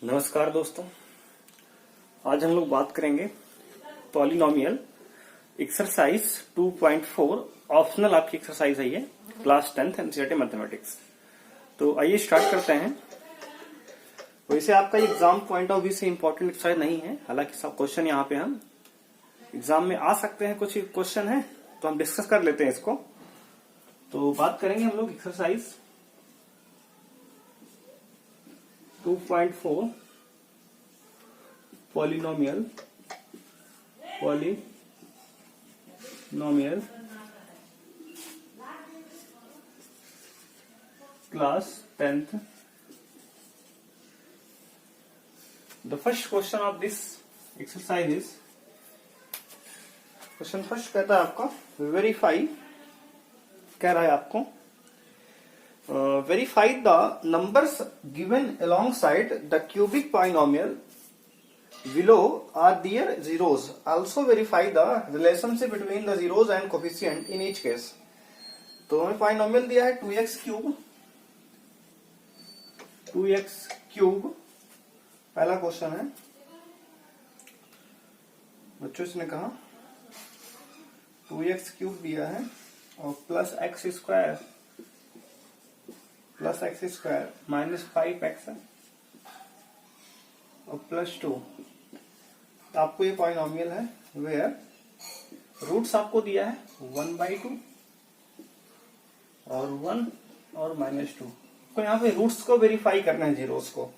नमस्कार दोस्तों, आज हम लोग बात करेंगे पॉलिनोमियल एक्सरसाइज 2.4। ऑप्शनल आपकी एक्सरसाइज है ये, क्लास 10th एनसीईआरटी मैथमेटिक्स। तो आइए स्टार्ट करते हैं। वैसे आपका एग्जाम पॉइंट ऑफ व्यू से इंपॉर्टेंट एक्सरसाइज नहीं है, हालांकि सब क्वेश्चन यहाँ पे हम एग्जाम में आ सकते हैं। कुछ क्वेश्चन है तो हम डिस्कस कर लेते हैं इसको। तो बात करेंगे हम लोग exercise 2.4 polynomial class 10th। The first question of this exercise is, question first कहता है आपका वेरीफाई, कह रहा है आपको verify the numbers given alongside the cubic polynomial below are their zeros. Also verify the relationship between the zeros and coefficient in each case. तो हमें polynomial दिया है 2x क्यूब। पहला क्वेश्चन है बच्चों, इसने कहा 2x क्यूब दिया है और plus x square minus 5x और प्लस 2। तो आपको ये पॉलिनोमियल है वेयर रूट्स आपको दिया है 1/2 और 1 और -2। तो यहाँ पे रूट्स को वेरीफाई करना है, जीरोस को,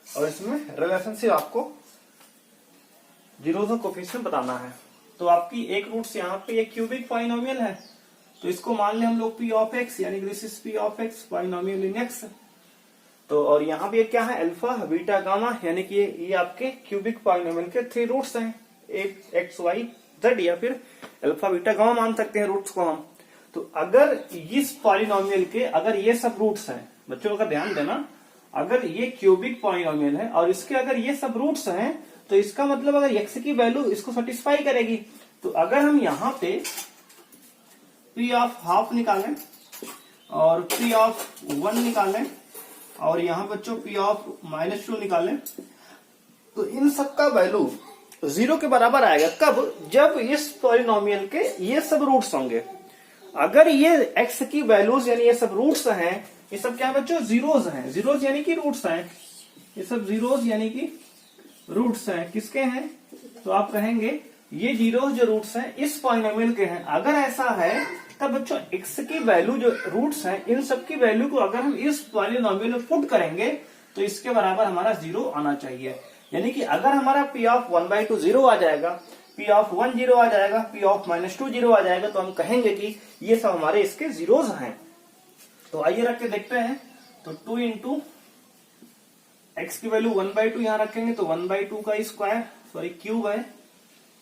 और इसमें रिलेशनशिप आपको जीरोस और कोफिशिएंट बताना है। तो आपकी एक रूट्स यहाँ पे एक क्यूबिक पॉलिनोमियल है, तो इसको मान ले हम लोग p ऑफ x, यानी this is p of x polynomial in x। तो और यहाँ पे क्या है, अल्फा बीटा गामा, यानी कि ये आपके क्यूबिक पॉलिनोमियल के 3 रूट्स हैं, x y z, या फिर अल्फा बीटा गामा मान सकते हैं रूट्स को हम। तो अगर इस पॉलिनोमियल के अगर ये सब रूट्स हैं, बच्चों का ध्यान देना, अगर ये क्यूबिक पॉलिनोमियल है और इसके अगर ये सब रूट्स हैं, तो इसका मतलब अगर x की वैल्यू इसको सेटिस्फाई करेगी। तो अगर हम यहाँ पे p ऑफ हाफ निकालें और p ऑफ 1 निकालें और यहाँ बच्चों p ऑफ -2 निकालें, तो इन सब का वैल्यू 0 के बराबर आएगा। कब? जब इस पॉलिनोमियल के ये सब रूट्स होंगे। अगर ये x की वैल्यूज यानी ये सब रूट्स हैं, ये सब क्या है बच्चों, जीरोज हैं। जीरोज यानी कि रूट्स हैं, ये सब जीरोज यानी कि रूट्स हैं। किसके हैं? तो आप कहेंगे ये जीरोज जो रूट्स हैं इस पॉलिनोमियल के हैं। अगर ऐसा है तब बच्चों x की वैल्यू जो रूट्स हैं इन सब की वैल्यू को अगर हम इस पॉलिनोमियल में पुट करेंगे तो इसके बराबर हमारा 0 आना चाहिए। यानी कि अगर हमारा p ऑफ 1/2 0 आ जाएगा, p ऑफ 1 0 आ जाएगा, p ऑफ -2 0 आ जाएगा, तो हम कहेंगे कि ये सब हमारे इसके जीरोज हैं। तो आइए रख के देखते हैं। तो 2 इंटू एक्स की वैल्यू 1/2 यहां रखेंगे, तो 1/2 का स्क्वायर क्यूब है,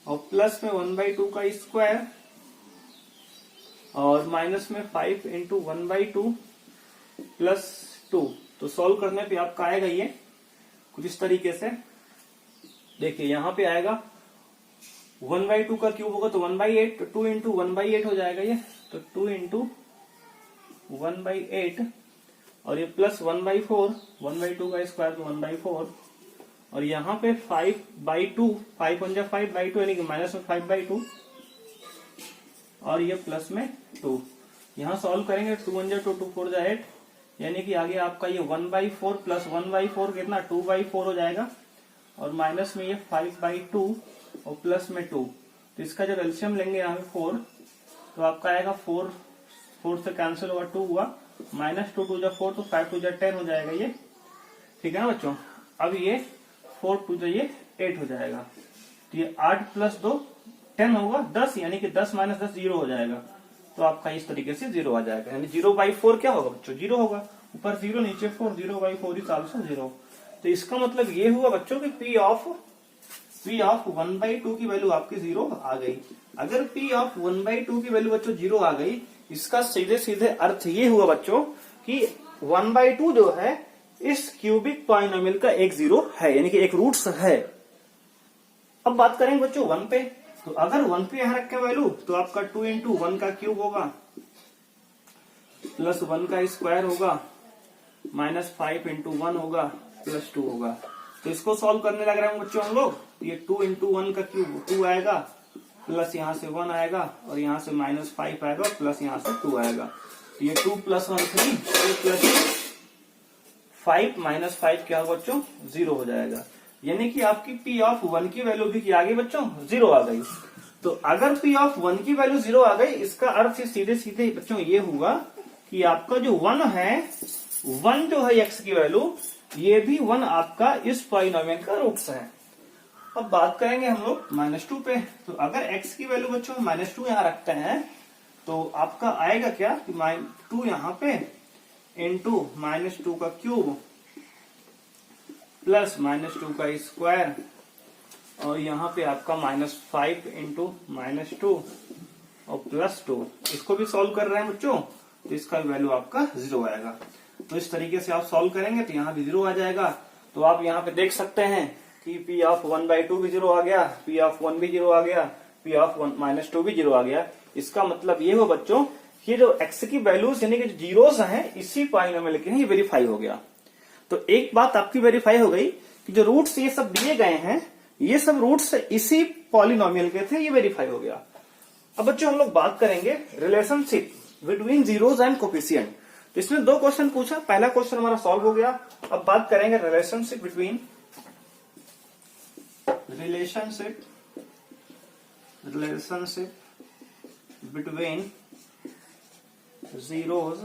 और प्लस में 1/2 का स्क्वायर और माइनस में 5 इंटू 1/2 प्लस 2। तो सॉल्व करने पे आपका आएगा ये कुछ इस तरीके से। देखिए यहाँ पे आएगा 1/2 का क्यूब होगा तो 1/8, तो 2 इंटू 1/8 हो जाएगा ये, तो 2 इंटू 1/8 और ये प्लस 1/4, 1/2 का स्क्वायर तो 1/4, और यहाँ पे 5/2, 5 1 जा 5/2 यानी कि माइनस में 5/2 और ये प्लस में 2। यहाँ सॉल्व करेंगे 2 1 जा 2, 2 4 जा 8, यानी कि आगे आपका ये 1/4 प्लस 1/4 कितना 2/4 हो जाएगा, और माइनस में ये 5/2 और प्लस में 2। तो इसका जब एलसीएम लेंगे यहाँ पे 4, तो आपका आएगा 4 से कैंसिल हुआ, 2 हुआ, -2 2 जा 4, तो 5 2 जा 10 हो जाएगा ये। ठीक है ना बच्चों? अब ये 4 2 जा ये 8 हो जाएगा, तो ये 8 प्लस 2 10 होगा, 10, यानी कि 10 माइनस 10 0 हो जाएगा। तो आपका इस तरीके से 0 आ जाएगा, यानी 0/4 क्या होगा बच्चों, 0 होगा। ऊपर 0 नीचे 4, 0/4 इज आल्सो 0। तो इसका मतलब ये हुआ बच्चों कि p ऑफ 1/2 की वैल्यू आपकी 0 आ गई। अगर p ऑफ 1/2 की वैल्यू बच्चों 0 आ गई, इसका सीधे सीधे अर्थ ये हुआ बच्चों कि 1/2 जो है इस क्यूबिक पॉलिनोमियल का एक 0 है, यानी कि एक रूट्स है। अब बात करेंगे बच्चों 1 पे। तो अगर 1 पे यहां रखे वैल्यू, तो आपका 2 इंटू 1 का क्यूब होगा प्लस 1 का स्क्वायर होगा माइनस 5 इंटू 1 होगा प्लस 2 होगा। तो इसको सॉल्व करने लग रहे हैं बच्चों हम लोग। ये 2 इंटू 1 का क्यूब 2 आएगा, प्लस यहाँ से 1 आएगा, और यहाँ से -5 आएगा, प्लस यहाँ से 2 आएगा। तो ये 2 + 1 3, 2 + 5 -5 क्या होगा बच्चों 0 हो जाएगा। यानी कि आपकी P ऑफ 1 की वैल्यू भी क्या आ गई बच्चों 0 आ गई। तो अगर P ऑफ 1 की वैल्यू 0 आ गई, इसका अर्थ सीधे सीधे बच्चों ये हुआ कि आपका जो 1 है, 1 जो है x की वैल्यू, ये भी 1 आपका इस पॉलिनोमियल का रूट्स है। अब बात करेंगे हम लोग -2 पे। तो अगर x की वैल्यू बच्चों -2 यहाँ रखते हैं तो आपका आएगा क्या कि 2 यहाँ पे इंटू -2 का क्यूब प्लस -2 का स्क्वायर, और यहाँ पे आपका -5 इंटू -2 और +2। इसको भी सॉल्व कर रहे हैं बच्चों, तो इसका वैल्यू आपका 0 आएगा। तो इस तरीके से आप सॉल्व करेंगे तो यहाँ भी 0 आ जाएगा। तो आप यहाँ पे देख सकते हैं कि P ऑफ 1/2 भी 0 आ गया, P ऑफ 1 भी 0 आ गया, P ऑफ -2 भी 0 आ गया। इसका मतलब ये हो बच्चों कि जो x की वैल्यूज यानी कि जीरोस हैं इसी पॉलिनोमियल के हैं, ये वेरीफाई हो गया। तो एक बात आपकी वेरीफाई हो गई कि जो रूट्स ये सब दिए गए हैं, ये सब रूट्स इसी पॉलिनोमियल के थे, ये वेरीफाई हो गया। अब बच्चों हम लोग बात करेंगे relationship between zeros and coefficient. तो इसमें 2 क्वेश्चन पूछा, पहला क्वेश्चन हमारा सॉल्व हो गया। अब बात करेंगे relationship between zeros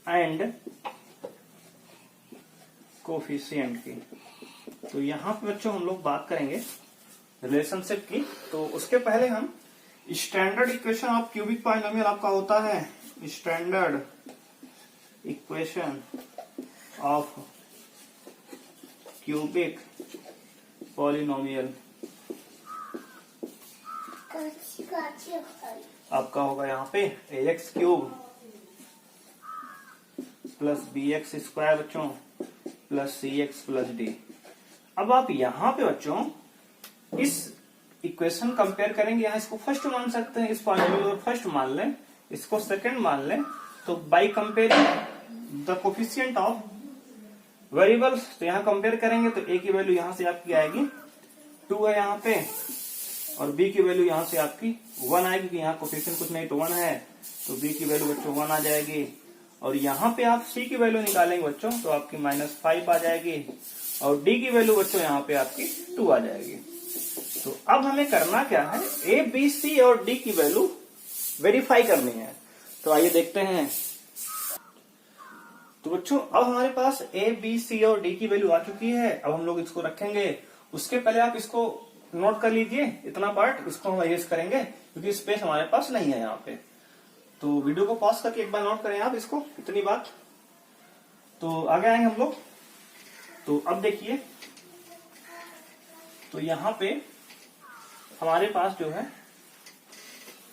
and coefficient की। तो यहां पे बच्चों हम लोग बात करेंगे रिलेशनशिप की। तो उसके पहले हम standard equation of cubic polynomial आपका होता है standard equation of cubic polynomial आपका होगा यहाँ पे ax³ प्लस bx² बच्चों प्लस cx प्लस d। अब आप यहाँ पे बच्चों इस इक्वेशन कंपेयर करेंगे, यहाँ इसको फर्स्ट मान सकते हैं, इस पॉलिनोमियल को फर्स्ट मान लें, इसको सेकंड मान लें। तो by comparing the coefficient of variables, तो यहाँ कंपेयर करेंगे तो a की वैल्यू यहाँ से आपकी आएगी 2 है यहाँ पे, और b की वैल्यू यहाँ से आपकी 1 आएगी, कि यहाँ कोफिशिएंट कुछ नहीं तो 1 है, तो b की वैल्यू बच्चों 1 आ जाएगी। और यहाँ पे आप c की वैल्यू निकालेंगे बच्चों तो आपकी -5 आ जाएगी, और d की वैल्यू बच्चों यहाँ पे आपकी 2 आ जाएगी। तो अब हमें करना क्या है, a, b, c और d की वैल्यू वेरीफाई करनी है। तो आइए देखते हैं। तो बच्चों अब हमारे पास a, b, c और d की वैल्यू आ चुकी है। अब हम लोग इसको रखेंगे। उसके पहले आप इसको नोट कर लीजिए, इतना पार्ट इसको हम इरेज करेंगे क्योंकि स्पेस हमारे पास नहीं है यहाँ पे। तो वीडियो को पॉज करके एक बार नोट करें आप इसको, इतनी बात। तो आगे आएंगे हम लोग। तो अब देखिए, तो यहाँ पे हमारे पास जो है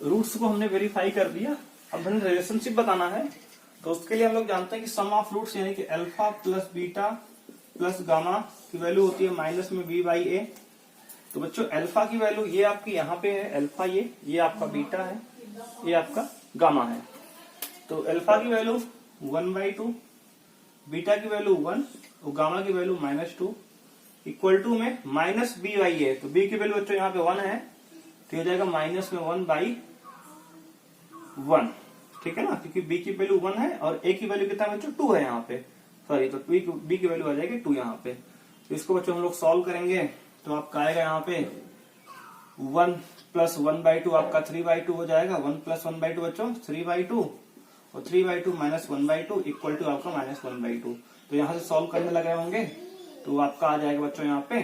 रूट्स को हमने वेरीफाई कर दिया। अब हमें रिलेशनशिप बताना है। तो उसके लिए हम लोग जानते हैं कि सम ऑफ रूट्स यानी कि alpha plus beta plus gamma की वैल्यू होती है माइनस में b/a। तो बच्चों अल्फा की वैल्यू ये आपकी यहाँ पे है, अल्फा ये आपका बीटा है, ये आपका गामा है। तो अल्फा की वैल्यू 1/2, बीटा की वैल्यू 1 और गामा की वैल्यू -2 इक्वल टू में -b/a। तो b की वैल्यू बच्चों यहाँ पे 1 है, तो हो जाएगा -1/1, ठीक है ना, क्योंकि b की वैल्यू 1 है और a की वैल्यू कितना बच्चों 2 है यहाँ पे, सॉरी। तो b की वैल्यू आ जाएगी 2 यहाँ पे। तो इसको बच्चों हम लोग सॉल्व करेंगे तो आपका आएगा यहाँ पे 1 + 1/2 आपका 3/2 हो जाएगा। 1 + 1/2 बच्चों 3/2 और 3/2 - 1/2 इक्वल टू आपका -1/2। तो यहाँ से सॉल्व करने लगे होंगे तो आपका आ जाएगा बच्चों यहाँ पे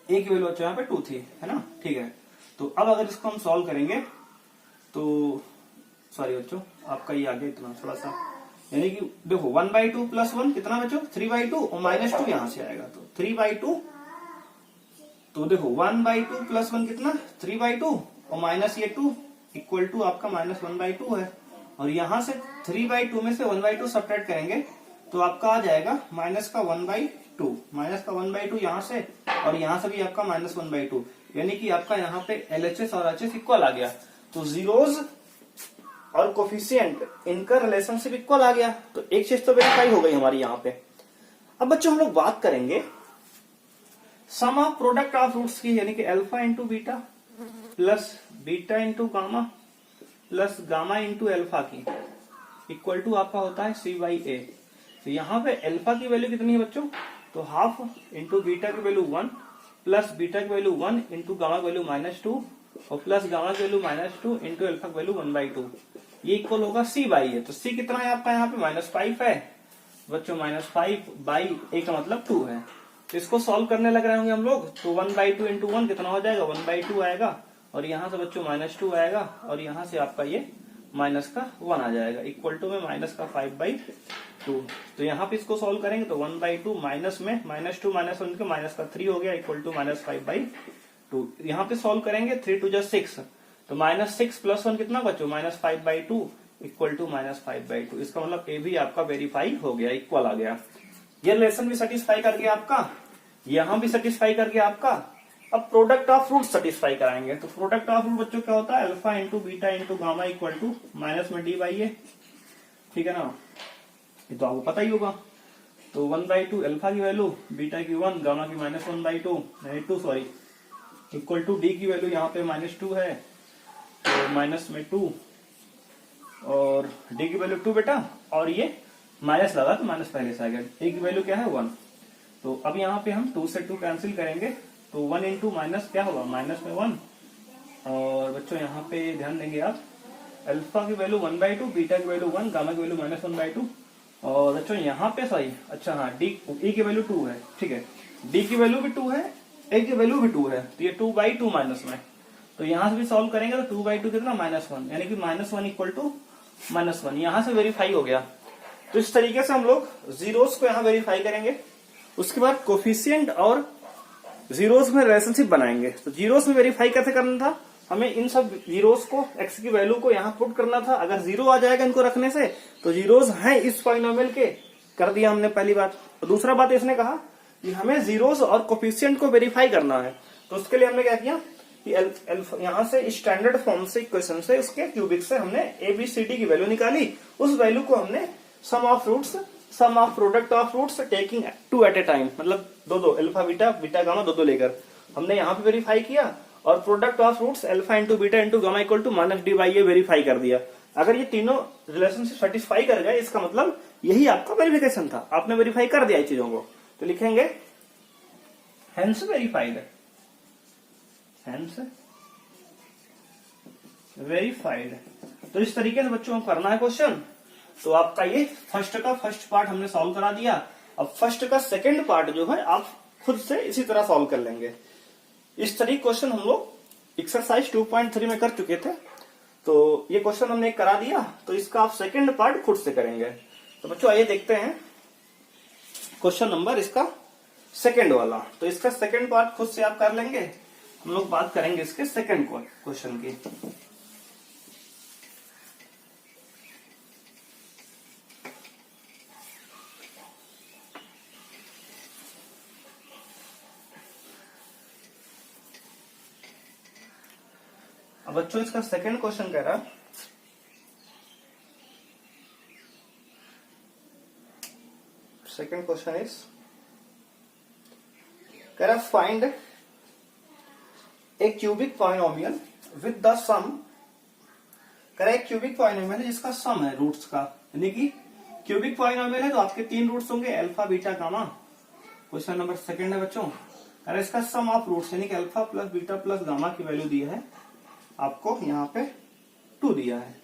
a की वैल्यू बच्चों यहाँ पे 2 थी, है ना, ठीक है। तो अब अगर इसको हम सॉल्व करेंगे तो सॉरी बच्चों आपका ये आ गया इतना थोड़ा सा, यानी कि देखो 1/2 + 1 कितना बच्चों 3/2 और -2 यहाँ से आएगा तो 3/2। तो देखो 1/2 + 1 कितना 3/2 और माइनस ये 2 इक्वल टू आपका -1/2 है। और यहाँ से 3/2 में से 1/2 सब्ट्रैक्ट करेंगे तो आपका आ जाएगा -1/2, -1/2 यहाँ से, और यहाँ से भी आपका -1/2, यानी कि आपका यहाँ पे LHS और HS इक्वल आ गया। तो जीरोस और कोफिशिएंट इनका रिलेशनशिप इक्वल आ गया। तो एक चीज तो वेरीफाई हो गई हमारी यहाँ पे। अब बच्चों हम लोग बात करेंगे सम ऑफ प्रोडक्ट ऑफ रूट्स की, यानी कि alpha into beta plus beta into gamma plus gamma into alpha की इक्वल टू आपका होता है सी बाई ए। तो यहाँ पे अल्फा की वैल्यू कितनी है बच्चों, तो हाफ इंटू बीटा की वैल्यू 1 प्लस बीटा की वैल्यू 1 इंटू गामा की वैल्यू -2 और प्लस गामा की वैल्यू -2 इंटू अल्फा की वैल्यू 1/2, ये इक्वल होगा सी बाई ए। तो सी कितना है आपका यहाँ पे -5 है बच्चों, -5 बाई ए का मतलब 2 है। तो इसको सॉल्व करने लग रहे होंगे हम लोग, तो 1/2 इंटू 1 कितना हो जाएगा, 1/2 आएगा और यहाँ से बच्चों -2 आएगा और यहाँ से आपका ये माइनस का 1 आ जाएगा, इक्वल टू में माइनस का 5/2। तो यहाँ पे इसको सॉल्व करेंगे तो 1/2 माइनस में -2 -1 के माइनस का 3 हो गया, इक्वल टू -5/2। यहाँ पे सॉल्व करेंगे 3 2 6, तो -6 + 1 कितना बच्चों, -5/2 इक्वल टू -5/2। इसका मतलब ए भी आपका वेरीफाई हो गया, इक्वल आ गया। ये रिलेशन भी सेटिस्फाई कर गया आपका, यहाँ भी सेटिस्फाई कर गया आपका। अब प्रोडक्ट ऑफ रूट सेटिस्फाई कराएंगे, तो प्रोडक्ट ऑफ रूट बच्चों क्या होता है, alpha into beta into gamma equal to minus में डी बाई ए, ठीक है ना, ये तो आपको पता ही होगा। तो 1/2 अल्फा की वैल्यू, बीटा की 1, गामा की -1/2 सॉरी, इक्वल टू डी की वैल्यू यहाँ पे -2 है तो माइनस में 2 और डी की वैल्यू 2 बेटा, और ये माइनस लगा तो माइनस पहले से आ गया, डी की वैल्यू क्या है 1। तो अब यहाँ पे हम 2 से 2 कैंसिल करेंगे तो 1 इंटू माइनस क्या होगा, माइनस में 1 और बच्चों यहाँ पे ध्यान देंगे आप, अल्फा की वैल्यू 1/2, बीटा की वैल्यू 1, गामा की वैल्यू -1/2 और बच्चों यहाँ पे सही, अच्छा हाँ डी ई की वैल्यू 2 है, ठीक है, डी की वैल्यू भी 2 है, ए की वैल्यू भी 2 है, तो ये 2/2 माइनस में, तो यहाँ से भी सॉल्व करेंगे तो 2/2 कितना -1, यानी कि -1 इक्वल टू -1, यहाँ से वेरीफाई हो गया। तो इस तरीके से हम लोग जीरोस को यहाँ वेरीफाई करेंगे, उसके बाद कोफिशिएंट और जीरोस में रिलेशनशिप बनाएंगे। तो जीरोस में वेरीफाई कैसे करना था, हमें इन सब जीरोस को एक्स की वैल्यू को यहाँ पुट करना था, अगर जीरो आ जाएगा इनको रखने से तो जीरोस हैं इस पॉलिनोमियल के, कर दिया हमने पहली बात। तो दूसरा बात इसने कहा कि हमें जीरोस और कोफिशिएंट को वेरीफाई करना है, तो उसके लिए हमने क्या किया कि यहाँ से स्टैंडर्ड फॉर्म से इक्वेशन से उसके क्यूबिक से हमने ABCD की वैल्यू निकाली, उस वैल्यू को हमने sum of roots, sum of product of roots taking 2 at a time, मतलब दो अल्फा बीटा, बीटा गामा दो लेकर हमने यहाँ पे वेरीफाई किया, और product of roots alpha into beta into gamma equal to -d/a verify कर दिया। अगर ये तीनों रिलेशनशिप सेटिस्फाई कर गए, इसका मतलब यही आपका वेरिफिकेशन था, आपने वेरीफाई कर दिया चीजों को। तो लिखेंगे हेंस वेरीफाइड, हेंस वेरीफाइड। तो इस तरीके से बच्चों को करना है क्वेश्चन। तो आपका ये फर्स्ट का फर्स्ट पार्ट हमने सॉल्व करा दिया। अब फर्स्ट का सेकंड पार्ट जो है आप खुद से इसी तरह सॉल्व कर लेंगे। इस तरीके क्वेश्चन हम लोग एक्सरसाइज 2.3 में कर चुके थे, तो ये क्वेश्चन हमने करा दिया, तो इसका आप सेकंड पार्ट खुद से करेंगे। तो बच्चों आइए देखते हैं क्वेश्चन नंबर इसका सेकंड वाला। तो इसका सेकंड पार्ट खुद से आप कर लेंगे, हम लोग बात करेंगे इसके सेकंड क्वेश्चन की। अब बच्चों इसका सेकंड क्वेश्चन कह रहा, सेकंड क्वेश्चन इज कह रहा find a cubic polynomial with the sum, कह रहा एक क्यूबिक पॉलिनोमियल है जिसका सम है रूट्स का, यानी कि क्यूबिक पॉलिनोमियल है तो आपके 3 रूट्स होंगे alpha beta gamma. Question number second है बच्चों, कह रहा इसका सम ऑफ रूट्स यानी कि alpha plus beta plus gamma की वैल्यू दी है आपको, यहाँ पे 2 दिया है,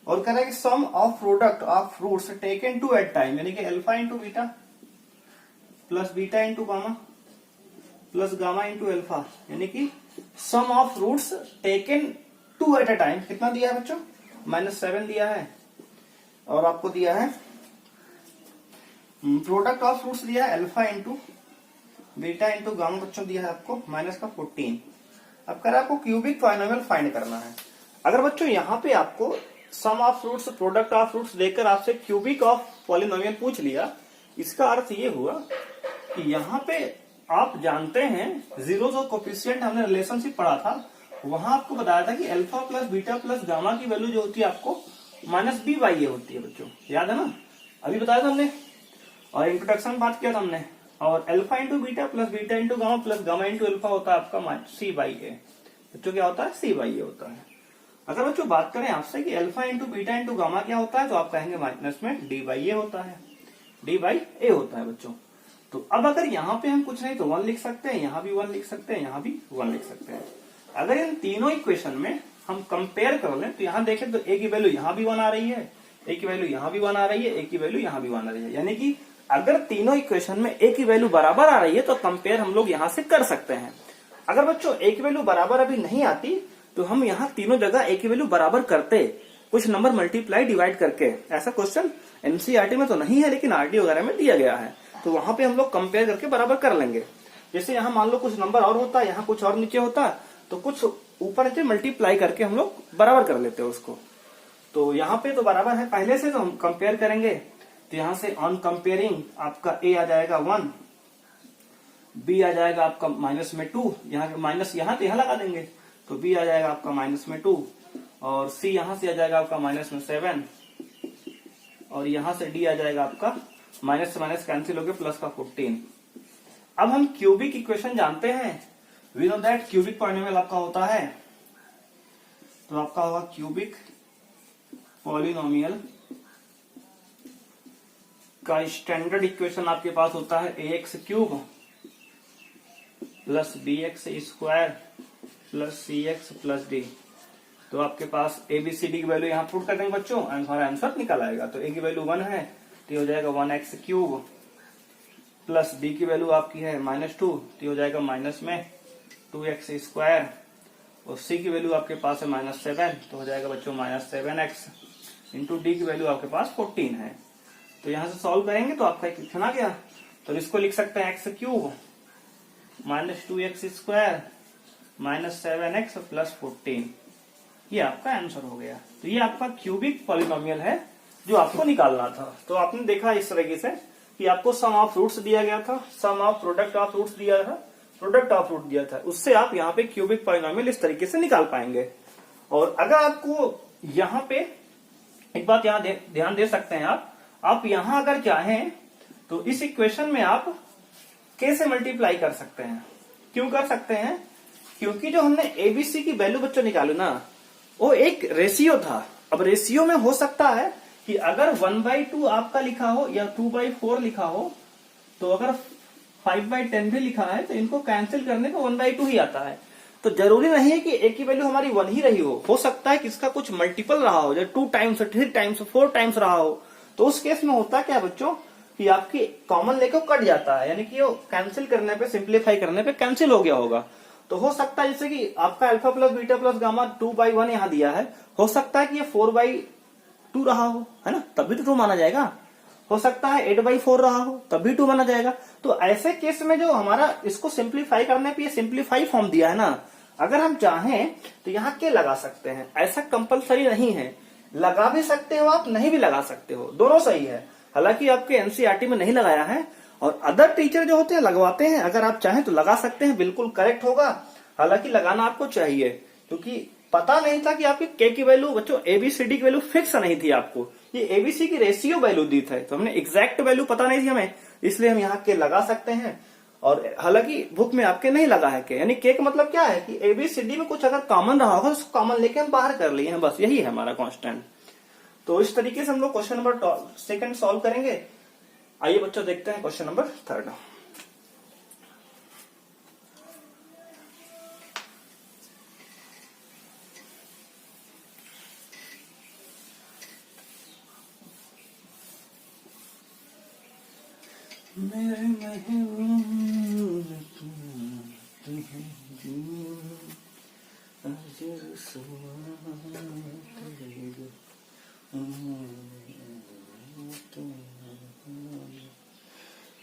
और कह रहा है कि sum of product of roots taken 2 at time, यानी कि alpha into beta plus beta into gamma plus gamma into alpha, यानी कि sum of roots taken 2 at a time कितना दिया है बच्चों, -7 दिया है, और आपको दिया है प्रोडक्ट ऑफ रूट्स दिया है alpha into beta into gamma बच्चों दिया है आपको -14। अब कह रहा है आपको क्यूबिक पॉलिनोमियल फाइंड करना है। अगर बच्चों यहाँ पे आपको sum of roots product of roots देकर आपसे क्यूबिक ऑफ पॉलिनोमियल पूछ लिया, इसका अर्थ ये हुआ कि यहाँ पे आप जानते हैं जीरोस और कोफिशिएंट हमने रिलेशनशिप पढ़ा था, वहां आपको बताया था कि alpha plus beta plus gamma की वैल्यू जो होती है आपको -b/a होती है बच्चों, याद है ना, अभी बताया था हमने। और इंट्रोडक्शन में बात किया था हमने, और alpha into beta plus beta into gamma plus gamma into alpha होता है आपका C/A। बच्चों क्या होता है? C/A होता है। अगर बच्चों बात करें आपसे कि alpha into beta into gamma क्या होता है, तो आप कहेंगे माइनस में D/A होता है, D/A होता है बच्चों। तो अब अगर यहाँ पे हम कुछ नहीं तो 1 लिख सकते हैं, यहाँ भी 1 लिख सकते हैं, यहाँ भी 1 लिख सकते हैं। अगर इन तीनों इक्वेशन में हम कंपेयर कर लें तो यहाँ देखें तो ए की वैल्यू यहाँ भी 1 आ रही है, ए की वैल्यू यहाँ भी 1 आ रही है, ए की वैल्यू यहाँ भी 1 आ रही है। यानी कि अगर तीनों इक्वेशन में ए की वैल्यू बराबर आ रही है तो कंपेयर हम लोग यहाँ से कर सकते हैं। अगर बच्चों ए की वैल्यू बराबर अभी नहीं आती तो हम यहाँ तीनों जगह ए की वैल्यू बराबर करते, कुछ नंबर मल्टीप्लाई डिवाइड करके। ऐसा क्वेश्चन एनसीईआरटी में तो नहीं है, लेकिन आरटी वगैरह में दिया गया है, तो वहां पे हम लोग कंपेयर करके बराबर कर लेंगे। जैसे यहाँ मान लो कुछ नंबर और होता, यहाँ कुछ और नीचे होता, तो कुछ ऊपर नीचे मल्टीप्लाई करके हम लोग बराबर कर लेते हैं उसको। तो यहाँ पे तो बराबर है पहले से, तो हम कंपेयर करेंगे। तो यहाँ से ऑन कंपेयरिंग आपका ए आ जाएगा 1, बी आ जाएगा आपका माइनस में 2, यहाँ माइनस यहाँ तो यहाँ लगा देंगे, तो बी आ जाएगा आपका माइनस में 2, और सी यहाँ से आ जाएगा आपका माइनस में 7, और यहाँ से डी आ जाएगा आपका माइनस से माइनस कैंसिल हो गया प्लस का 14। अब हम क्यूबिक इक्वेशन जानते हैं, we know that cubic polynomial आपका होता है, तो आपका होगा क्यूबिक पॉलिनोमियल का स्टैंडर्ड इक्वेशन आपके पास होता है ax cube plus bx square plus cx plus d। तो आपके पास ABCD की वैल्यू यहाँ पुट कर देंगे बच्चों, हमारा आंसर निकल आएगा। तो a की वैल्यू 1 है तो हो जाएगा 1x क्यूब, प्लस b की वैल्यू आपकी है -2 तो हो जाएगा माइनस में 2x स्क्वायर, और c की वैल्यू आपके पास है -7 तो हो जाएगा बच्चों -7x, इंटू डी की वैल्यू आपके पास 14 है। तो यहां से सॉल्व करेंगे तो आपका इक्वेशन आ गया। तो इसको लिख सकते हैं x cube -2x square -7x plus 14, ये आपका आंसर हो गया। तो ये आपका क्यूबिक पॉलिनोमियल है जो आपको निकालना था। तो आपने देखा इस तरीके से कि आपको सम ऑफ रूट्स दिया गया था, सम ऑफ प्रोडक्ट ऑफ रूट्स दिया था, प्रोडक्ट ऑफ रूट दिया था, उससे आप यहाँ पे क्यूबिक पॉलिनोमियल इस तरीके से निकाल पाएंगे। और अगर आपको यहाँ पे एक बात यहाँ ध्यान दे सकते हैं आप यहाँ अगर चाहें तो इस इक्वेशन में आप k से मल्टीप्लाई कर सकते हैं। क्यों कर सकते हैं? क्योंकि जो हमने एबीसी की वैल्यू बच्चों निकाली ना, वो एक रेशियो था। अब रेशियो में हो सकता है कि अगर 1/2 आपका लिखा हो या 2/4 लिखा हो, तो अगर 5/10 भी लिखा है तो इनको कैंसिल करने पे 1/2 ही आता है। तो जरूरी नहीं है कि a की वैल्यू हमारी 1 ही रही हो सकता है कि इसका कुछ मल्टीपल रहा हो, जैसे 2 टाइम्स 3 टाइम्स 4 टाइम्स रहा हो। तो उस केस में होता क्या बच्चों कि आपकी कॉमन लेके कट जाता है, यानी कि वो कैंसिल करने पे, सिंप्लीफाई करने पे कैंसिल हो गया होगा। तो हो सकता है जैसे कि आपका alpha plus beta plus gamma 2/1 यहाँ दिया है, हो सकता है कि ये 4/2 रहा हो, है ना, तब भी तो 2 माना जाएगा। हो सकता है 8/4 रहा हो, तब भी 2 माना जाएगा। तो ऐसे केस में जो हमारा इसको सिंप्लीफाई करने पे ये सिंप्लीफाई फॉर्म दिया है ना, अगर हम चाहें तो यहाँ के लगा सकते हैं, ऐसा कंपलसरी नहीं है। लगा भी सकते हो आप, नहीं भी लगा सकते हो, दोनों सही है। हालांकि आपके एनसीईआरटी में नहीं लगाया है, और अदर टीचर जो होते हैं लगवाते हैं। अगर आप चाहें तो लगा सकते हैं, बिल्कुल करेक्ट होगा। हालांकि लगाना आपको चाहिए, क्योंकि पता नहीं था कि आपकी के की वैल्यू बच्चों एबीसीडी की वैल्यू फिक्स नहीं थी आपको, ये एबीसी की रेशियो वैल्यू दी थी, तो हमने एग्जैक्ट वैल्यू पता नहीं थी हमें, इसलिए हम यहाँ के लगा सकते हैं। और हालांकि बुक में आपके नहीं लगा है के, यानी के का मतलब क्या है कि एबीसीडी में कुछ अगर कॉमन रहा होगा तो उसको कॉमन लेके हम बाहर कर लिए हैं, बस यही है हमारा कांस्टेंट। तो इस तरीके से हम लोग क्वेश्चन नंबर 2 सॉल्व करेंगे। आइए बच्चों देखते हैं क्वेश्चन नंबर 3। मेरे महबूब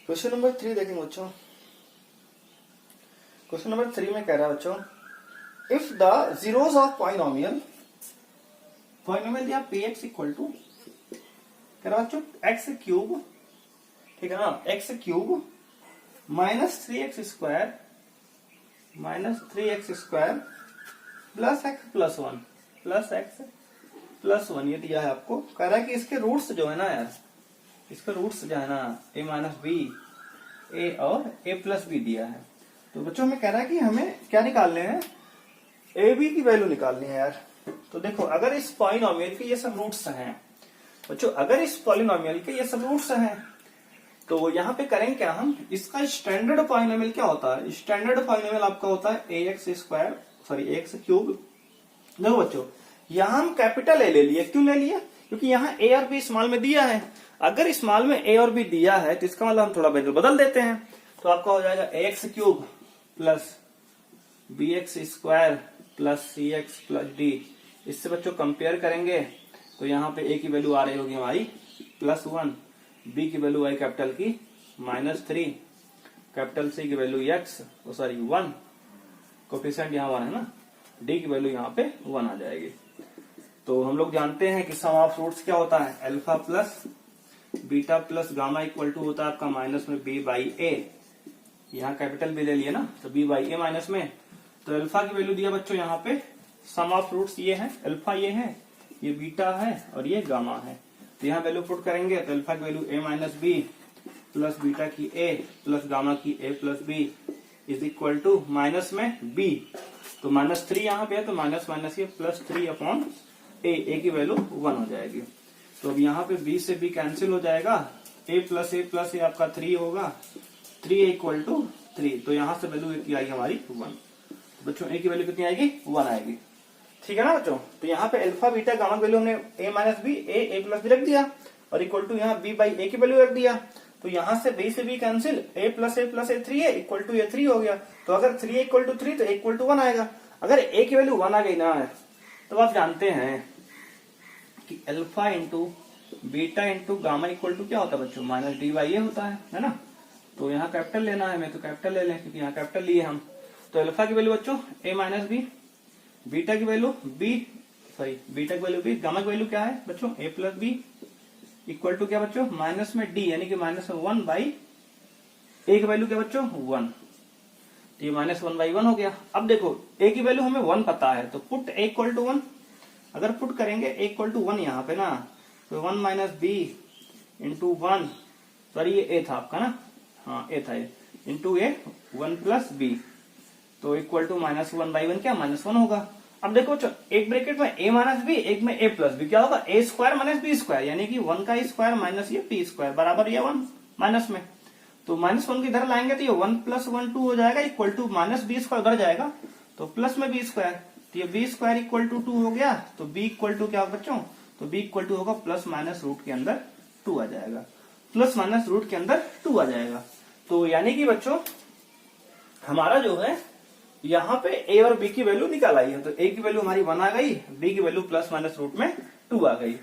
क्वेश्चन नंबर 3 देखेंगे बच्चों। क्वेश्चन नंबर 3 में कह रहा है बच्चों, if the zeros of polynomial दिया px इक्वल टू, कह रहा बच्चों एक्स क्यूब, ठीक है ना, x cube -3x square plus x plus 1 ये दिया है आपको। कह रहा है कि इसके रूट्स जो है ना यार, इसका रूट्स जो है ना a माइनस बी, ए और a प्लस बी दिया है। तो बच्चों हमें कह रहा है कि हमें क्या निकालने हैं, ए बी की वैल्यू निकालनी है यार। तो देखो अगर इस पॉलिनोमियल के ये सब रूट्स हैं बच्चों, अगर इस पॉलिनोमियल के ये सब रूट्स हैं तो यहाँ पे करेंगे क्या हम, इसका स्टैंडर्ड पॉलिनोमियल क्या होता है, स्टैंडर्ड पॉलिनोमियल आपका होता है ax square sorry x cube. देखो बच्चों यहाँ हम कैपिटल ए ले लिए, क्यों ले लिया, क्योंकि यहाँ ए और बी स्मॉल में दिया है। अगर स्मॉल में ए और बी दिया है तो इसका मतलब हम थोड़ा वैल्यू बदल देते हैं, तो आपका हो जाएगा x cube plus b x square plus c x plus d. इससे बच्चों कंपेयर करेंगे तो यहाँ पे ए की वैल्यू आ रही होगी हमारी +1, बी की वैल्यू आई कैपिटल की -3, कैपिटल सी की वैल्यू एक्स सॉरी 1, कोफिशिएंट यहाँ 1 है ना, डी की वैल्यू यहाँ पे 1 आ जाएगी। तो हम लोग जानते हैं कि सम ऑफ रूट्स क्या होता है, alpha plus beta plus gamma equal to होता है आपका माइनस में बी बाई ए। यहाँ कैपिटल भी ले लिए ना, तो बी बाई ए माइनस में, तो अल्फा की वैल्यू दिया बच्चों यहाँ पे, सम ऑफ रूट्स ये है, अल्फा ये है, ये बीटा है और ये गामा है। तो यहाँ वैल्यू पुट करेंगे तो अल्फा की value a minus b plus beta की ए प्लस गामा की a plus b is equal to minus में बी, तो -3 यहाँ पे है तो माइनस माइनस ये +3 अपॉन ए की वैल्यू 1 हो जाएगी। तो अब यहाँ पे b से b कैंसिल हो जाएगा, a प्लस ए आपका 3 होगा, 3 इक्वल टू 3, तो यहाँ से वैल्यू की आएगी हमारी 1। बच्चों a की वैल्यू कितनी आएगी, 1 आएगी, ठीक है ना बच्चों। तो यहाँ पे अल्फा बीटा गामा की वैल्यू हमने a minus B A plus B रख दिया और इक्वल टू यहाँ b बाई ए की वैल्यू रख दिया। तो यहाँ से b से b कैंसिल, a प्लस ए 3 है इक्वल टू ये 3 हो गया। तो अगर 3 इक्वल टू 3 तो इक्वल टू 1 आएगा। अगर a की वैल्यू 1 आ गई ना तो आप जानते हैं कि alpha into beta into gamma equal to क्या होता है बच्चों, माइनस डी बाई ए होता है ना। तो यहाँ कैपिटल लेना है, मैं तो कैपिटल ले लें क्योंकि यहाँ कैपिटल लिए हम। तो अल्फा की वैल्यू बच्चों a माइनस बी, बीटा की वैल्यू बीटा की वैल्यू बी, गामा की वैल्यू क्या है बच्चों a plus B equal to क्या बच्चों, माइनस में d यानी कि -1 बाई a की वैल्यू क्या बच्चों 1, तो ये -1/1 हो गया। अब देखो a की वैल्यू हमें 1 पता है तो पुट a इक्वल टू 1, अगर पुट करेंगे a इक्वल टू 1 यहाँ पे ना, तो 1 माइनस बी इंटू 1, सॉरी ये a था आपका ना, हाँ a था ये, इंटू ए 1 प्लस बी, तो इक्वल टू -1/1 क्या -1 होगा। अब देखो एक ब्रैकेट में a माइनस बी, एक में a प्लस बी, क्या होगा a square minus B square, यानी कि 1 का स्क्वायर माइनस ये p स्क्वायर बराबर ये 1 माइनस में, तो -1 की इधर लाएंगे तो ये 1 + 1 2 हो जाएगा equal to minus B square उधर जाएगा तो प्लस में बी स्क्वायर, तो ये बी स्क्वायर इक्वल टू 2 हो गया। तो b इक्वल टू क्या बच्चों, तो b इक्वल टू होगा प्लस माइनस रूट के अंदर 2 आ जाएगा, प्लस माइनस रूट के अंदर 2 आ जाएगा। तो यानी कि बच्चों हमारा जो है यहाँ पे a और b की वैल्यू निकाल आई है, तो a की वैल्यू हमारी 1 आ गई, b की वैल्यू प्लस माइनस रूट में 2 आ गई।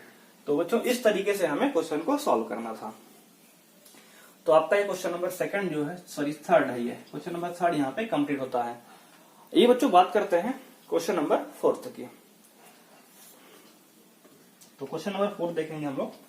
तो बच्चों इस तरीके से हमें क्वेश्चन को सॉल्व करना था। तो आपका ये क्वेश्चन नंबर सेकंड जो है, सॉरी थर्ड है, ये क्वेश्चन नंबर थर्ड यहाँ पे कंप्लीट होता है। ये बच्चों बात करते हैं क्वेश्चन नंबर 4 की। तो क्वेश्चन नंबर 4 देखेंगे हम लोग।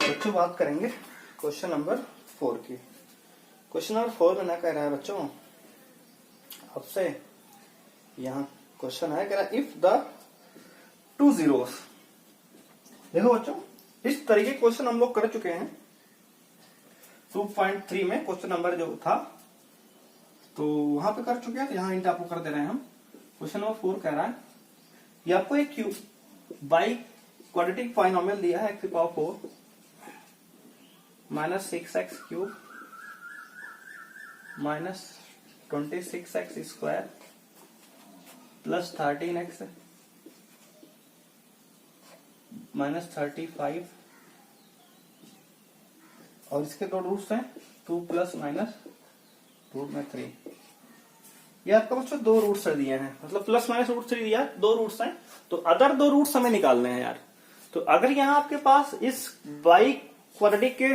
बच्चों बात करेंगे क्वेश्चन नंबर 4 की। क्वेश्चन नंबर 4 में ना कह रहा है बच्चों आपसे, यहाँ क्वेश्चन है कह रहा है इफ द 2 zeros, देखो बच्चों इस तरीके क्वेश्चन हम लोग कर चुके हैं 2.3 में, क्वेश्चन नंबर जो था तो वहां पे कर चुके हैं, तो यहाँ इंट आपको कर दे रहे हैं हम। क्वेश्चन नंबर 4 कह रहा है ये आपको एक क्यूब बाई क्वाड्रेटिक पॉलिनोमियल दिया है x⁴ -6x cube -26x square plus 13x -35, और इसके दो रूट्स हैं 2 प्लस माइनस रूट में 3। ये आपका बच्चों दो रूट्स दिए हैं, मतलब प्लस माइनस रूट 3 दिया, दो रूट्स हैं, तो अदर दो रूट्स हमें निकालने हैं यार। तो अगर यहाँ आपके पास इस बाई क्वाड्रेटिक के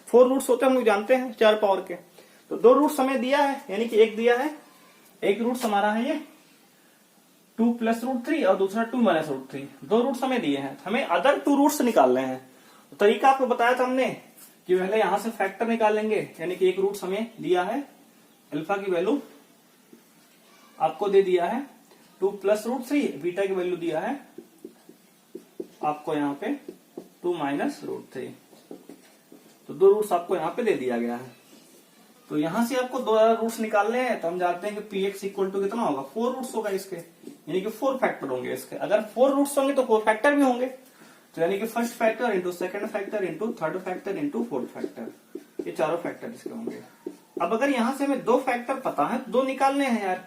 4 रूट्स होते हैं, हम लोग जानते हैं 4 पावर के, तो 2 रूट्स हमें दिया है, यानी कि एक दिया है, एक रूट्स हमारा है ये 2 प्लस रूट 3 और दूसरा 2 माइनस रूट 3, दो रूट्स हमें दिए हैं, हमें अदर टू रूट्स निकालने हैं। तो तरीका आपको बताया था हमने कि पहले यहां से फैक्टर निकालेंगे, यानी कि एक रूट्स हमें दिया है, अल्फा की वैल्यू आपको दे दिया है 2 प्लस रूट 3, बीटा की वैल्यू दिया है आपको यहाँ पे 2 माइनस रूट 3, तो दो रूट्स आपको यहाँ पे दे दिया गया है। तो यहां से आपको दो रूट्स निकालने हैं, तो हम जानते हैं कि पी एक्स इक्वल टू कितना होगा, 4 रूट्स होगा इसके, यानी कि 4 फैक्टर होंगे इसके। अगर 4 रूट्स होंगे तो 4 फैक्टर भी होंगे, तो यानी कि first factor into second factor into third factor into fourth factor, ये चारों फैक्टर इसके होंगे। अब अगर यहां से हमें दो फैक्टर पता है, दो निकालने हैं यार,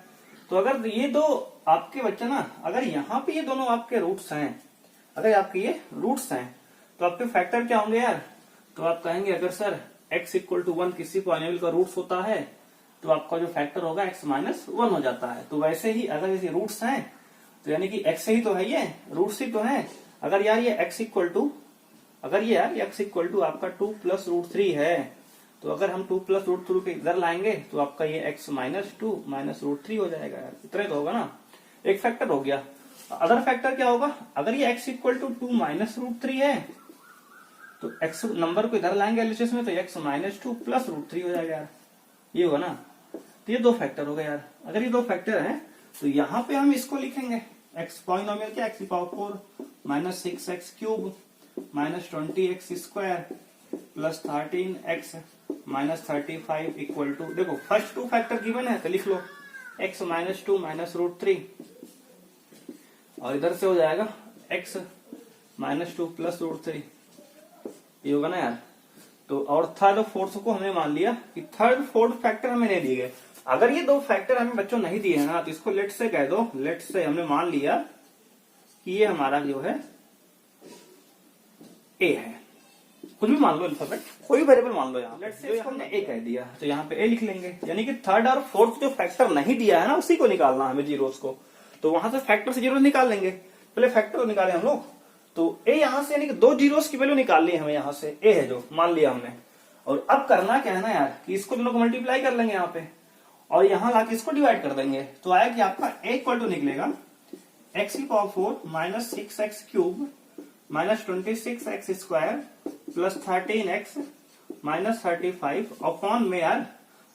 तो अगर ये दो आपके बच्चे ना, अगर यहाँ पे ये दोनों आपके रूट्स हैं, अगर आपके ये रूट्स हैं, तो आपके फैक्टर क्या होंगे यार, तो आप कहेंगे अगर सर x इक्वल टू 1 किसी पॉलिनोमियल का रूट्स होता है, तो आपका जो फैक्टर होगा x माइनस 1 हो जाता है। तो वैसे ही अगर ये रूट्स हैं, तो यानी कि x ही तो है, ये रूट्स ही तो है। अगर यार ये x इक्वल टू, अगर ये यार x इक्वल टू आपका 2 प्लस रूट 3 है, तो अगर हम 2 प्लस रूट 3 के इधर लाएंगे तो आपका ये x माइनस 2 माइनस रूट 3 हो जाएगा यार, इतना तो होगा ना, एक फैक्टर हो गया। अदर फैक्टर क्या होगा, अगर ये x equal to 2 minus root 3 है, तो x नंबर को इधर लाएंगे एलएचएस में, तो x माइनस 2 प्लस रूट 3 हो जाएगा यार, ये होगा ना। तो ये दो फैक्टर हो गए यार। अगर ये दो फैक्टर हैं, तो यहाँ पे हम इसको लिखेंगे x पॉलिनोमियल क्या, x की power 4 minus 6x cube minus 20x square plus 13x minus 35 equal to, देखो फर्स्ट टू फैक्टर गिवन है तो लिख लो x माइनस 2 माइनस रूट 3, और इधर से हो जाएगा x माइनस 2 प्लस रूट 3, ये होगा ना यार। तो और थर्ड और फोर्थ को हमने मान लिया कि थर्ड फोर्थ फैक्टर हमें नहीं दिए गए। अगर ये दो फैक्टर हमें बच्चों नहीं दिए हैं ना, तो इसको लेट से कह दो, लेट से हमने मान लिया कि ये हमारा जो है ए है, कुछ भी मान लो अल्फाबेट, कोई वेरिएबल मान लो, यहाँ लेट से हमने ए कह दिया, तो यहाँ पे ए लिख लेंगे। यानी कि थर्ड और फोर्थ जो फैक्टर नहीं दिया है ना, उसी को निकालना हमें जीरोस को, तो वहां से फैक्टर से जीरो निकाल लेंगे। पहले फैक्टर को निकाले हम लोग, तो ए यहां से यानी कि दो जीरोस की वैल्यू निकाल ली हमें, यहां से ए है जो मान लिया हमने। और अब करना क्या है ना यार, कि इसको दोनों को मल्टीप्लाई कर लेंगे यहाँ पे, और यहां लाके इसको डिवाइड कर देंगे, तो आया कि आपका ए इक्वल टू निकलेगा x की power 4 minus 6x cube minus 26x square plus 13x minus 35 upon में यार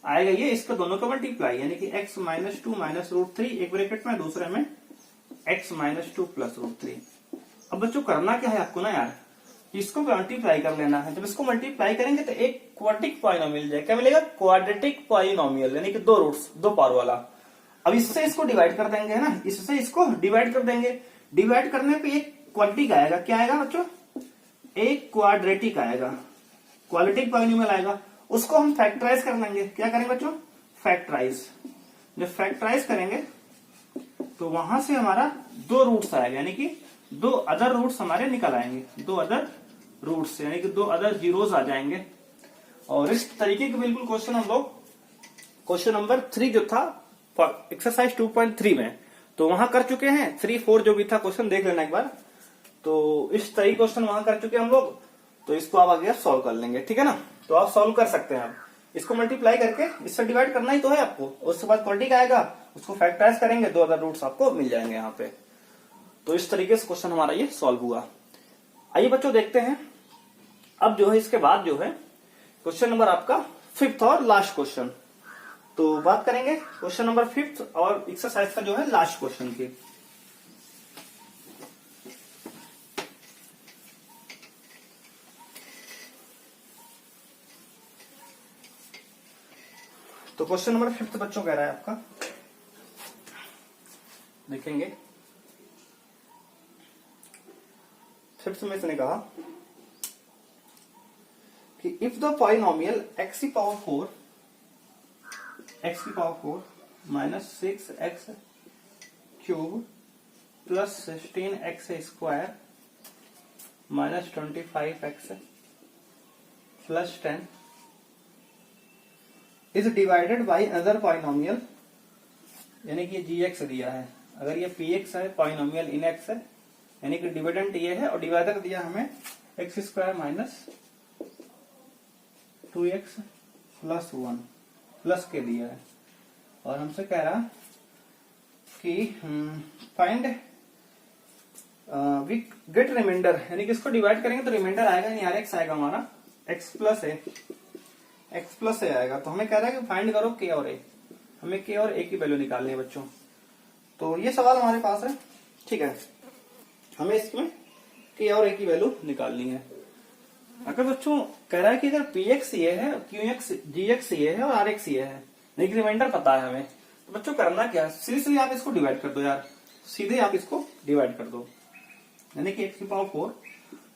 आएगा ये इसका दोनों का मल्टीप्लाई, यानी कि x माइनस 2 माइनस रूट 3 एक ब्रैकेट में, दूसरे में x माइनस 2 प्लस रूट 3। अब बच्चों करना क्या है आपको ना यार, इसको मल्टीप्लाई कर लेना है। जब इसको मल्टीप्लाई करेंगे तो एक क्वाड्रेटिक पॉलिनोमियल मिल जाएगा, क्या मिलेगा, क्वाड्रेटिक पॉलिनोमियल, यानी कि दो रूट्स, दो पावर वाला। अब इससे इसको डिवाइड कर देंगे है ना, इससे इसको डिवाइड कर देंगे, डिवाइड करने पे एक क्वाड्रेटिक आएगा, क्या आएगा बच्चों, एक क्वाड्रेटिक आएगा, क्वाड्रेटिक पॉलिनोमियल आएगा, उसको हम फैक्टराइज कर लेंगे। क्या करेंगे बच्चों, फैक्टराइज। जब फैक्टराइज करेंगे तो वहां से हमारा दो रूट्स आएगा, यानी कि दो अदर रूट्स हमारे निकल आएंगे, दो अदर रूट्स, यानी कि दो अदर जीरोस आ जाएंगे। और इस तरीके के बिल्कुल क्वेश्चन हम लोग क्वेश्चन नंबर 3 जो था एक्सरसाइज 2.3 में, तो वहां कर चुके हैं। 3, 4 जो भी था क्वेश्चन देख लेना एक बार, तो इस तरीके क्वेश्चन वहां कर चुके हैं हम लोग, तो इसको आप आगे सॉल्व कर लेंगे, ठीक है ना। तो आप सॉल्व कर सकते हैं, आप इसको मल्टीप्लाई करके इससे डिवाइड करना ही तो है आपको, उसके बाद क्वाड्रेटिक आएगा, उसको फैक्टराइज करेंगे, दो अदर रूट्स आपको मिल जाएंगे यहाँ पे। तो इस तरीके से क्वेश्चन हमारा ये सॉल्व हुआ। आइए बच्चों देखते हैं अब जो है इसके बाद जो है क्वेश्चन नंबर आपका 5th और लास्ट क्वेश्चन। तो बात करेंगे क्वेश्चन नंबर 5th और एक्सरसाइज का जो है लास्ट क्वेश्चन की। तो क्वेश्चन नंबर 5th बच्चों कह रहा है आपका, देखेंगे 5th में इसने कहा कि इफ द पॉलिनोमियल x की power 4 minus 6x cube plus 16x square minus 25x plus 10 is divided by other polynomial, यानी कि gx दिया है, अगर ये px है, पॉलिनोमियल इन x है, यानी कि डिविडेंट ये है, और डिवाइडर दिया हमें x square minus 2x plus 1 plus के दिया है, और हमसे कह रहा कि फाइंड वी गेट रिमाइंडर, यानी कि इसको डिवाइड करेंगे तो रिमाइंडर आएगा, यानी RX आएगा हमारा x प्लस ए आएगा। तो हमें कह रहा है कि फाइंड करो k और a, हमें k और a की वैल्यू निकालनी है बच्चों। तो ये सवाल हमारे पास है, ठीक है, हमें इसमें k और a की वैल्यू निकालनी है। अगर बच्चों कह रहा है कि अगर px ये है, qx gx ये है और rx ये है, लेकिन रिमाइंडर पता है हमें, तो बच्चों करना क्या है, सीधे आप इसको डिवाइड कर दो यार, सीधे आप इसको डिवाइड कर दो, यानी कि x की power 4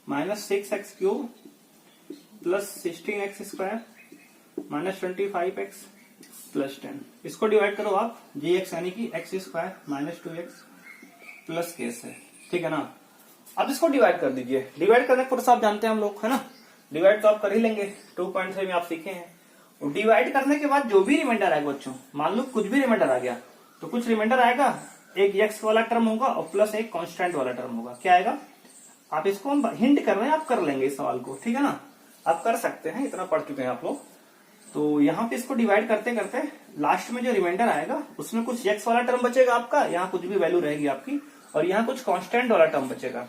minus 6x cube plus 16x square minus 25x plus 10, इसको डिवाइड करो आप gx यानी कि x square minus 2x plus k से, ठीक है ना। अब इसको डिवाइड कर दीजिए, डिवाइड करने के आप जानते हैं हम लोग, है ना, डिवाइड तो आप कर ही लेंगे, 2.3 में आप सीखे हैं। और डिवाइड करने के बाद जो भी रिमाइंडर आएगा बच्चों, मान लो कुछ भी रिमाइंडर आ गया, तो कुछ रिमाइंडर आएगा, एक x वाला टर्म होगा और प्लस एक कांस्टेंट वाला टर्म होगा, क्या आएगा, आप इसको हम हिंट कर रहे हैं, आप कर लेंगे इस सवाल को, ठीक है ना, आप कर सकते हैं, इतना पढ़ चुके हैं आप लोग। तो यहाँ पे इसको डिवाइड करते करते लास्ट में जो रिमाइंडर आएगा उसमें कुछ x वाला टर्म बचेगा आपका, यहाँ कुछ भी वैल्यू रहेगी आपकी, और यहाँ कुछ कांस्टेंट वाला टर्म बचेगा।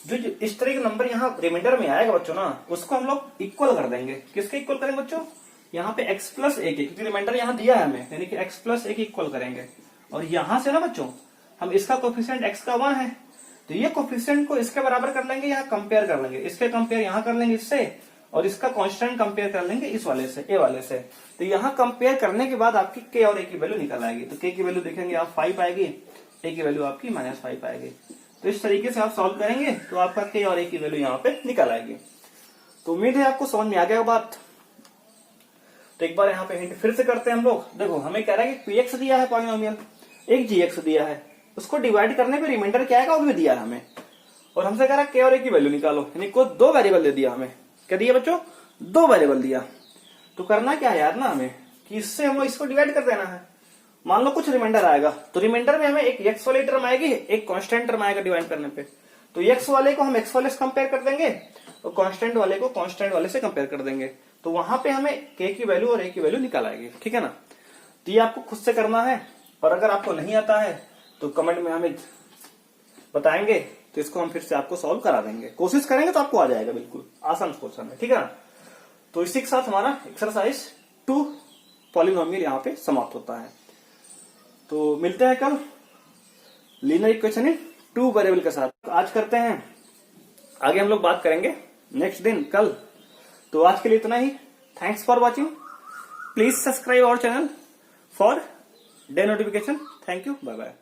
जो इस तरह का नंबर यहाँ रिमाइंडर में आएगा बच्चों ना, उसको हम लोग इक्वल कर देंगे, किसके इक्वल करेंगे बच्चों, यहाँ पे x प्लस ए, क्योंकि रिमाइंडर यहाँ दिया है हमें, यानी कि x प्लस ए इक्वल करेंगे। और यहाँ से ना बच्चों हम इसका कोफिशिएंट x का 1 है, तो ये कोफिशिएंट को इसके बराबर कर लेंगे, यहाँ कंपेयर कर लेंगे, इसके कंपेयर यहाँ कर लेंगे इससे, और इसका कांस्टेंट कंपेयर कर लेंगे इस वाले से, ए वाले से। तो यहाँ कंपेयर करने के बाद आपकी k और a की वैल्यू निकल आएगी। तो k की वैल्यू देखेंगे आप 5 आएगी, a की वैल्यू आपकी -5 आएगी। तो इस तरीके से आप सॉल्व करेंगे तो आपका k और a की वैल्यू यहाँ पे निकल आएगी। तो उम्मीद है आपको समझ में आ गया बात। तो एक बार यहाँ पे हिंट फिर से करते हैं हम लोग। देखो हमें कह रहा है कि px दिया है पॉलिनोमियल, एक gx दिया है, उसको डिवाइड करने पे रिमाइंडर क्या आएगा वो भी दिया है हमें, और हमसे कह रहा है k और a की वैल्यू निकालो, यानी को 2 वेरिएबल दे दिया हमें। क्या दिया बच्चों, 2 वेरिएबल दिया। तो करना क्या है यार ना हमें, कि इससे हमें इसको डिवाइड कर देना है। मान लो कुछ रिमाइंडर आएगा, तो रिमाइंडर में हमें एक x वाली टर्म आएगी, एक कांस्टेंट टर्म आएगा डिवाइड करने पे। तो x वाले को हम x वाले से कंपेयर कर देंगे और कांस्टेंट वाले को कांस्टेंट वाले से कंपेयर कर देंगे। तो वहां पे हमें k की वैल्यू और a की वैल्यू निकल आएगी, ठीक है ना। तो ये आपको खुद से करना है, और अगर आपको नहीं आता है तो कमेंट में हमें बताएंगे, तो इसको हम फिर से आपको सॉल्व करा देंगे। कोशिश करेंगे तो आपको आ जाएगा, बिल्कुल आसान क्वेश्चन है, ठीक है ना। तो इसी के साथ हमारा एक्सरसाइज 2 पॉलिनोमियल यहाँ पे समाप्त होता है। तो मिलते हैं कल लीनियर इक्वेशन इन 2 वेरिएबल के साथ। आज करते हैं, आगे हम लोग बात करेंगे नेक्स्ट दिन कल। तो आज के लिए इतना ही। Thanks for watching. Please subscribe our channel for the notification. Thank you, bye bye.